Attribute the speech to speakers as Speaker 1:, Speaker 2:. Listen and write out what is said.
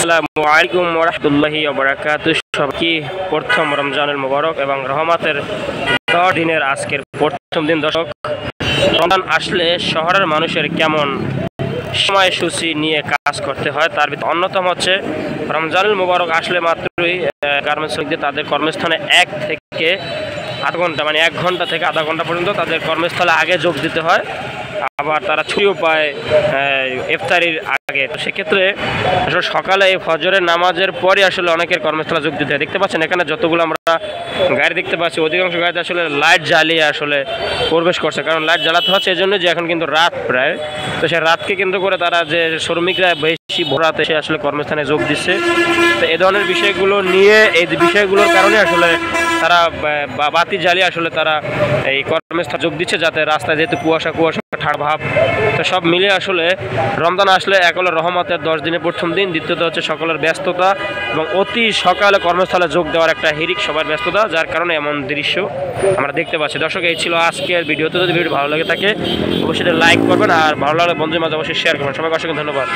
Speaker 1: আসসালামু আলাইকুম ওয়া রাহমাতুল্লাহি ওয়া বারাকাতুহু। সবাইকে প্রথম রমজানুল মুবারক এবং রহমতের 10 দিনের আজকের প্রথম দিন। দর্শক, রমজান আসলে শহরের মানুষের কেমন সময়সূচি নিয়ে কাজ করতে হয় তার ভিতরে অন্যতম হচ্ছে রমজানুল মুবারক আসলে মাত্রই গার্মেন্টস শ্রমিকদের তাদের কর্মস্থানে 1 থেকে আধা ঘন্টা মানে 1 ঘন্টা থেকে আধা ঘন্টা পর্যন্ত তাদের কর্মস্থলে আগে যোগ দিতে হয়। আবার তারা ছুটিও পায় ইফতারির আগে। তো সেক্ষেত্রে আসলে সকালে এই ফজরের নামাজের পরে আসলে অনেকের কর্মস্থলে যোগ দিতে হয়। দেখতে পাচ্ছেন এখানে যতগুলো আমরা গাড়ি দেখতে পাচ্ছি অধিকাংশ গাড়িতে আসলে লাইট জ্বালিয়ে আসলে প্রবেশ করছে, কারণ লাইট জ্বালাতে হচ্ছে এই জন্য যে এখন কিন্তু রাত প্রায়। তো সে রাতকে কেন্দ্র করে তারা যে শ্রমিকরা বেশি ভোরাতে এসে আসলে কর্মস্থানে যোগ দিচ্ছে। তো এই ধরনের বিষয়গুলো নিয়ে এই বিষয়গুলোর কারণে আসলে তারা বাতি জ্বালিয়ে আসলে তারা এই কর্মস্থলে যোগ দিচ্ছে, যাতে রাস্তায় যেহেতু কুয়াশা ঠাড় ভাব। তো সব মিলে আসলে রমজান আসলে এক হলো রহমতের 10 দিনের প্রথম দিন, দ্বিতীয়ত হচ্ছে সকলের ব্যস্ততা এবং অতি সকালে কর্মস্থলে যোগ দেওয়ার একটা হিরিক সবার ব্যস্ততা, যার কারণে এমন দৃশ্য আমরা দেখতে পাচ্ছি। দর্শক, এই ছিল আজকের ভিডিওতে। যদি ভিডিও ভালো লাগে থাকে অবশ্যই লাইক করবেন, আর ভালো লাগলে বন্ধুদের মাঝে অবশ্যই শেয়ার করবেন। সবাইকে অসংখ্য ধন্যবাদ।